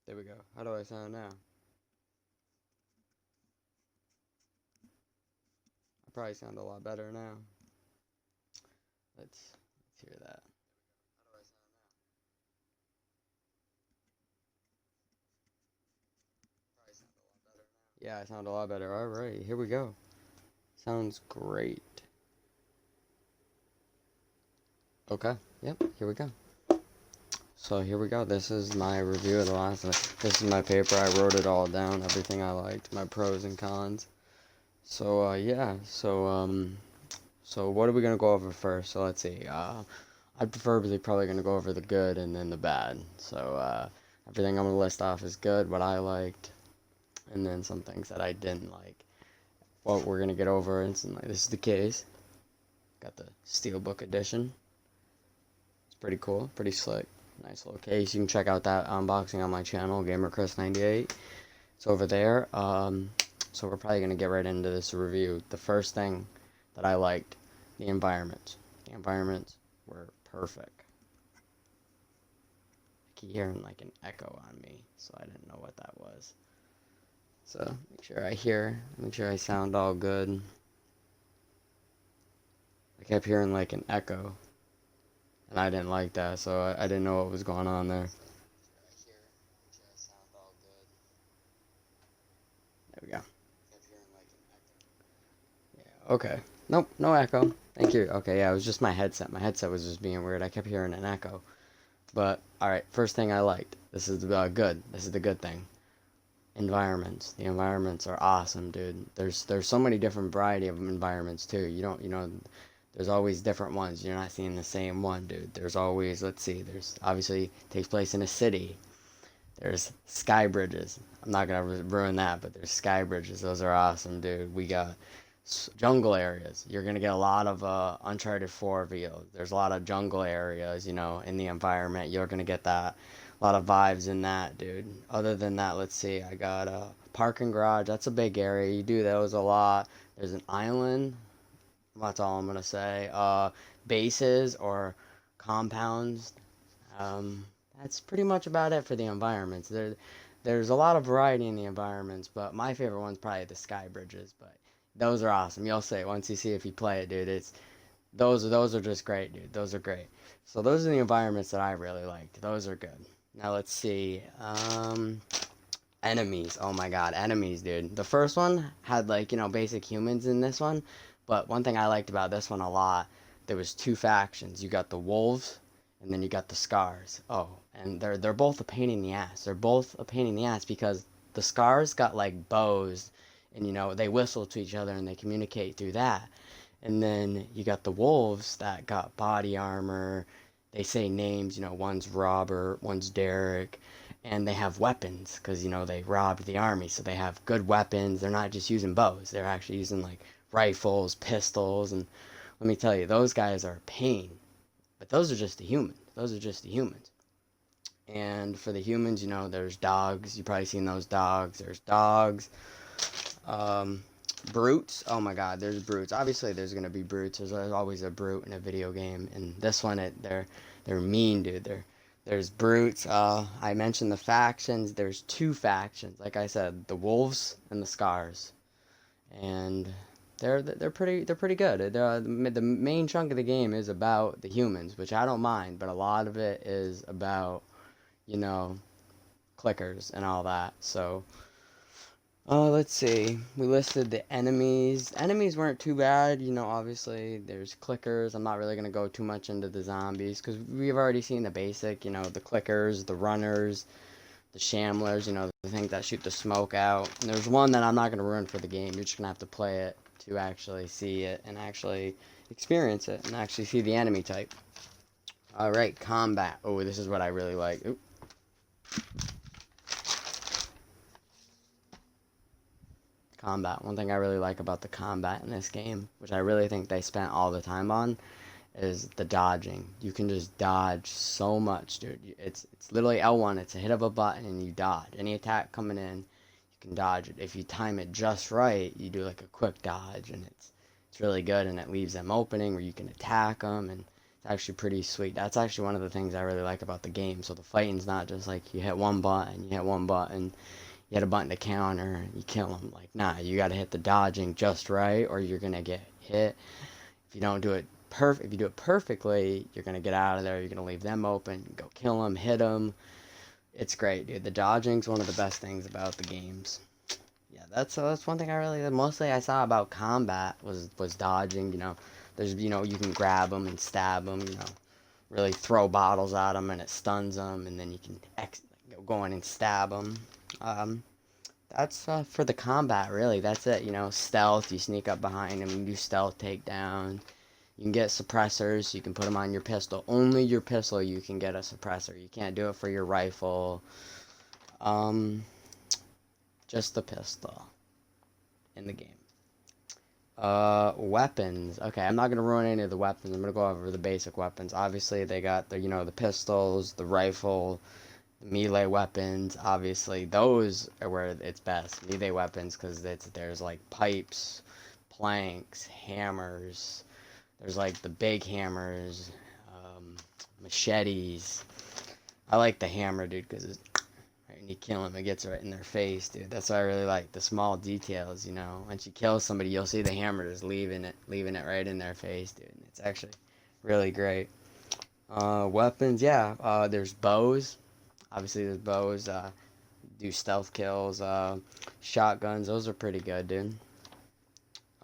There we go. How do I sound now? I probably sound a lot better now. Let's hear that. How do I sound now? Probably sound a lot better now. Yeah, I sound a lot better. All right, here we go. Sounds great. Okay. Yep. Here we go. So here we go. This is my review of the last. This is my paper. I wrote it all down. Everything I liked, my pros and cons. So yeah. So what are we gonna go over first? So let's see. I'd preferably probably gonna go over the good and then the bad. So everything I'm gonna list off is good, what I liked, and then some things that I didn't like. What we're gonna get over instantly. This is the case. Got the Steelbook Edition. It's pretty cool, pretty slick. Nice little case. You can check out that unboxing on my channel, GamerChris98. It's over there. So we're probably gonna get right into this review. The first thing that I liked, the environments. The environments were perfect. I keep hearing like an echo on me, so I didn't know what that was. So make sure I sound all good. I kept hearing like an echo, and I didn't like that, so I didn't know what was going on there. There we go. Yeah, okay. Nope, no echo. Thank you. Okay, yeah, it was just my headset. My headset was just being weird. I kept hearing an echo. But, alright, first thing I liked. This is good. This is the good thing. Environments. The environments are awesome, dude. There's so many different variety of environments too. There's always different ones. You're not seeing the same one, dude. There's always, let's see, there's obviously takes place in a city. There's sky bridges. I'm not gonna ruin that, but there's sky bridges. Those are awesome, dude. We got jungle areas. You're gonna get a lot of Uncharted 4 feel. There's a lot of jungle areas, in the environment. You're gonna get that. A lot of vibes in that, dude. Other than that, let's see. I got a parking garage. That's a big area. You do those a lot. There's an island. That's all I'm gonna say. Bases or compounds. Um, that's pretty much about it for the environments. There's a lot of variety in the environments, but my favorite one's probably the sky bridges. But those are awesome. You'll see once you see if you play it, dude. It's those are just great, dude. Those are great. So those are the environments that I really liked. Those are good. Now let's see. Enemies. Oh my God, enemies, dude. The first one had like basic humans in this one, but one thing I liked about this one a lot, there was two factions. You got the wolves, and then you got the scars. Oh, and they're both a pain in the ass. They're both a pain in the ass because the scars got like bows, and they whistle to each other and they communicate through that. And then you got the wolves that got body armor. They say names. One's Robert, one's Derek, and they have weapons because they robbed the army, so they have good weapons. They're not just using bows; they're actually using like rifles, pistols, and let me tell you, those guys are a pain. But those are just the humans. Those are just the humans. And for the humans, there's dogs. You've probably seen those dogs. There's dogs. Um, Brutes. Oh my God, there's brutes. Obviously, there's gonna be brutes. There's always a brute in a video game. And this one, they're mean, dude. There's brutes. I mentioned the factions. There's two factions. Like I said, the wolves and the scars. And they're pretty good. The main chunk of the game is about the humans, which I don't mind, but a lot of it is about you know clickers and all that. So let's see. We listed the enemies. Enemies weren't too bad. Obviously there's clickers. I'm not really gonna go too much into the zombies because we've already seen the basic. The clickers, the runners, the shamblers, the things that shoot the smoke out. And there's one that I'm not going to ruin for the game. You're just going to have to play it to actually see it and actually experience it and actually see the enemy type. Alright, combat. Oh, this is what I really like. Oop. Combat. One thing I really like about the combat in this game, which I really think they spent all the time on, is the dodging. You can just dodge so much, dude. It's literally L1. It's a hit of a button and you dodge. Any attack coming in, you can dodge it. If you time it just right, you do like a quick dodge, and it's really good, and it leaves them opening where you can attack them, and it's It's actually pretty sweet. That's actually one of the things I really like about the game. So the fighting's not just like you hit one button, you hit a button to counter, you kill them. Like, nah, you gotta hit the dodging just right, or you're gonna get hit. If you don't do it if you do it perfectly, you're gonna get out of there. You're gonna leave them open. Go kill them, hit them. It's great, dude. The dodging's one of the best things about the games. Yeah, that's one thing I really mostly I saw about combat was dodging. There's you can grab them and stab them. Really throw bottles at them and it stuns them, and then you can go in and stab them. Um, that's for the combat, really. That's it. Stealth. You sneak up behind them. You do stealth takedowns. You can get suppressors. You can put them on your pistol. Only your pistol you can get a suppressor. You can't do it for your rifle. Um, just the pistol in the game. Weapons. Okay, I'm not gonna ruin any of the weapons. I'm gonna go over the basic weapons. Obviously, they got the pistols, the rifle, the melee weapons. Obviously, those are where it's best. Melee weapons, because there's like pipes, planks, hammers. There's like the big hammers, machetes. I like the hammer, dude, because it's right when you kill them, it gets right in their face, dude. That's what I really like. The small details, Once you kill somebody, you'll see the hammer just leaving it right in their face, dude. It's actually really great. Weapons, yeah. There's bows. Obviously, there's bows. Do stealth kills. Shotguns. Those are pretty good, dude.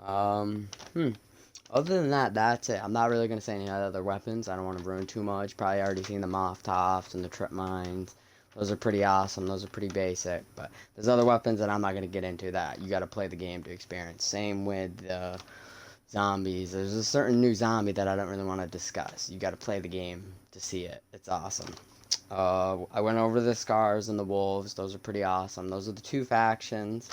Um, hmm. Other than that, that's it. I'm not really going to say any other weapons. I don't want to ruin too much. Probably already seen the Moth Tops and the Trip Mines. Those are pretty awesome. Those are pretty basic. But there's other weapons that I'm not going to get into that. You got to play the game to experience. Same with the zombies. There's a certain new zombie that I don't really want to discuss. You got to play the game to see it. It's awesome. I went over the Scars and the Wolves. Those are pretty awesome. Those are the two factions.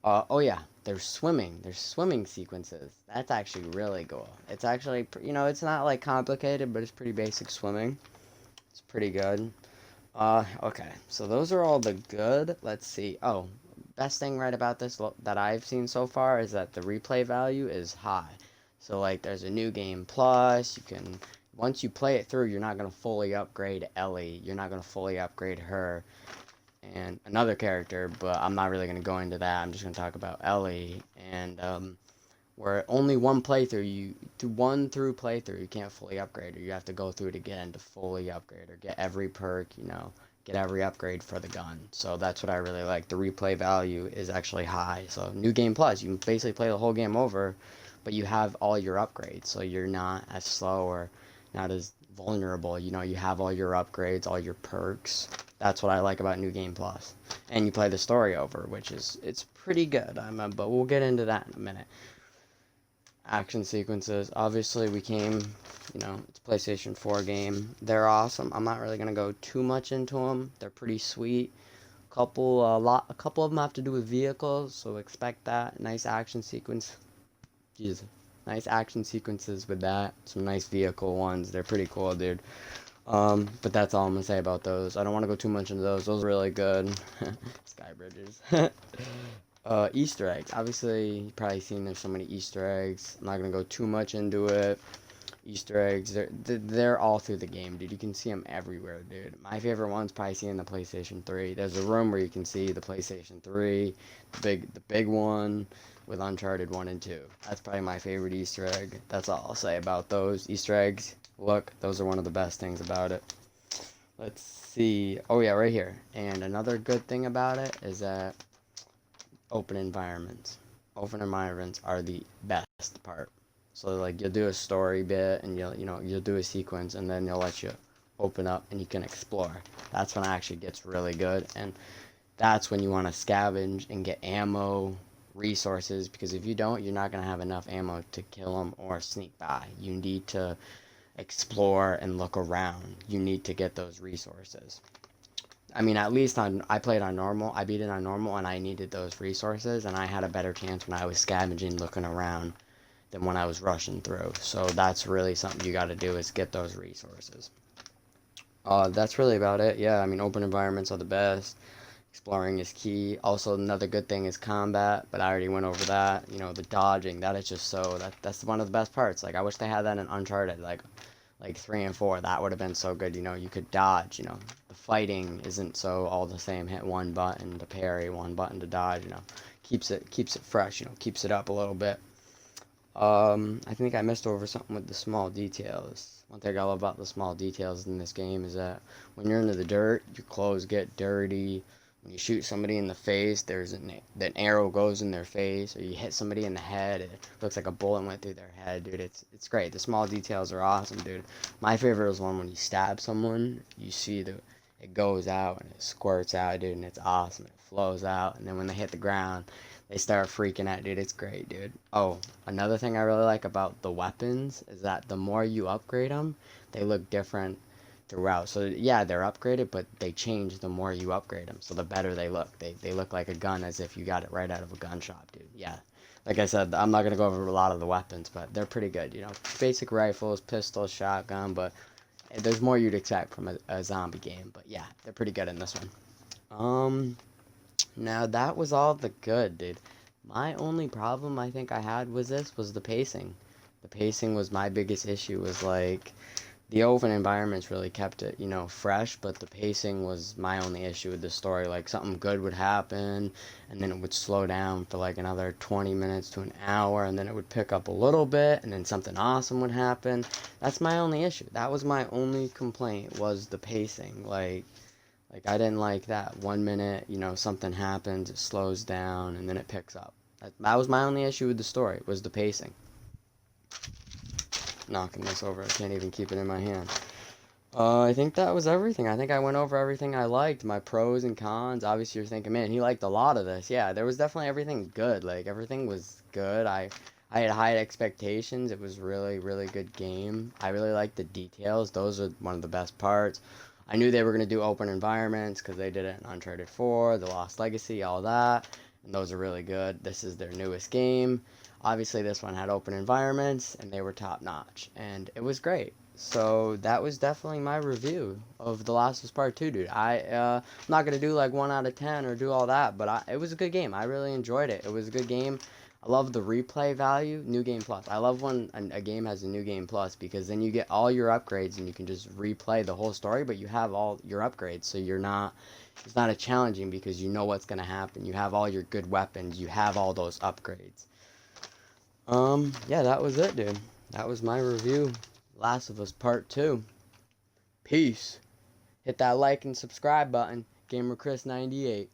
Oh yeah, there's swimming. There's swimming sequences. That's actually really cool. It's actually, it's not like complicated, but it's pretty basic swimming. It's pretty good. Okay, so those are all the good. Let's see. Oh, best thing right about this that I've seen so far is that the replay value is high. So like, there's a new game plus. Once you play it through, you're not gonna fully upgrade Ellie. You're not gonna fully upgrade her and another character, but I'm not really going to go into that. I'm just going to talk about Ellie, and where only one playthrough, one through playthrough, you can't fully upgrade her. You have to go through it again to fully upgrade her, get every perk, get every upgrade for the gun. So that's what I really like. The replay value is actually high. So New Game Plus, you can basically play the whole game over, but you have all your upgrades, so you're not as slow or not as vulnerable. You have all your upgrades, all your perks. That's what I like about New Game Plus. And you play the story over, it's pretty good. But we'll get into that in a minute. Action sequences. Obviously, it's a PlayStation 4 game. They're awesome. I'm not really gonna go too much into them. They're pretty sweet. A couple of them have to do with vehicles, so expect that. Nice action sequence. Jesus. Nice action sequences with that. Some nice vehicle ones. They're pretty cool, dude. But that's all I'm gonna say about those. I don't want to go too much into those. Those are really good. Sky bridges. Easter eggs. Obviously, you've probably seen there's so many Easter eggs. I'm not gonna go too much into it. Easter eggs, they're all through the game, dude. You can see them everywhere, dude. My favorite one's probably seeing the PlayStation 3. There's a room where you can see the PlayStation 3, the big one with Uncharted 1 and 2. That's probably my favorite Easter egg. That's all I'll say about those Easter eggs. Look, those are one of the best things about it. Let's see. Oh yeah, right here. And another good thing about it is that open environments. Open environments are the best part. So like, you'll do a story bit and you'll do a sequence, and then they'll let you open up and you can explore. That's when it actually gets really good, and that's when you want to scavenge and get ammo, resources, because if you don't, you're not going to have enough ammo to kill them or sneak by. You need to explore and look around. You need to get those resources. I mean, at least I played on normal. I beat it on normal, and I needed those resources, and I had a better chance when I was scavenging, looking around, than when I was rushing through. So that's really something you got to do, is get those resources. That's really about it. Yeah, I mean, open environments are the best. Exploring is key. Also, another good thing is combat, but I already went over that. The dodging, that is just that's one of the best parts. Like, I wish they had that in Uncharted. Like like 3 and 4. That would have been so good. You know, you could dodge. You know, the fighting isn't so all the same. Hit one button to parry, one button to dodge. You know, keeps it fresh. You know, keeps it up a little bit. I think I missed over something with the small details. One thing I love about the small details in this game is that when you're into the dirt, your clothes get dirty. When you shoot somebody in the face, that arrow goes in their face, or you hit somebody in the head, it looks like a bullet went through their head, dude. It's great. The small details are awesome, dude. My favorite is one when you stab someone, you see it goes out and it squirts out, dude, and it's awesome. It flows out, and then when they hit the ground, they start freaking out, dude. It's great, dude. Oh, another thing I really like about the weapons is that the more you upgrade them, they look different throughout. So yeah, they're upgraded, but they change the more you upgrade them. So the better they look. They look like a gun as if you got it right out of a gun shop, dude. Yeah. Like I said, I'm not gonna go over a lot of the weapons, but they're pretty good. You know, basic rifles, pistols, shotgun, but there's more you'd expect from a zombie game. But yeah, they're pretty good in this one. Um, Now that was all the good, dude. My only problem I think I had was the pacing. The pacing was my biggest issue. Was like the open environments really kept it, you know, fresh, but the pacing was my only issue with the story. Like something good would happen, and then it would slow down for like another 20 minutes to an hour, and then it would pick up a little bit, and then something awesome would happen. That's my only issue. That was my only complaint was the pacing. Like I didn't like that 1 minute, you know, something happens, it slows down, and then it picks up. That was my only issue with the story, was the pacing. Knocking this over, I can't even keep it in my hand. I think that was everything. I think I went over everything I liked, my pros and cons. Obviously, you're thinking, man, he liked a lot of this. Yeah, there was definitely everything good. Like everything was good. I had high expectations. It was really, really good game. I really liked the details. Those are one of the best parts. I knew they were going to do open environments because they did it in Uncharted 4, The Lost Legacy, all that. And those are really good. This is their newest game. Obviously, this one had open environments, and they were top notch. And it was great. So that was definitely my review of The Last of Us Part 2, dude. I'm not going to do like 1 out of 10 or do all that, but it was a good game. I really enjoyed it. It was a good game. I love the replay value, New Game Plus. I love when a game has a New Game Plus because then you get all your upgrades and you can just replay the whole story, but you have all your upgrades, so it's not a challenging because you know what's going to happen. You have all your good weapons. You have all those upgrades. Yeah, that was it, dude. That was my review. Last of Us Part 2. Peace. Hit that like and subscribe button. GamerChris98.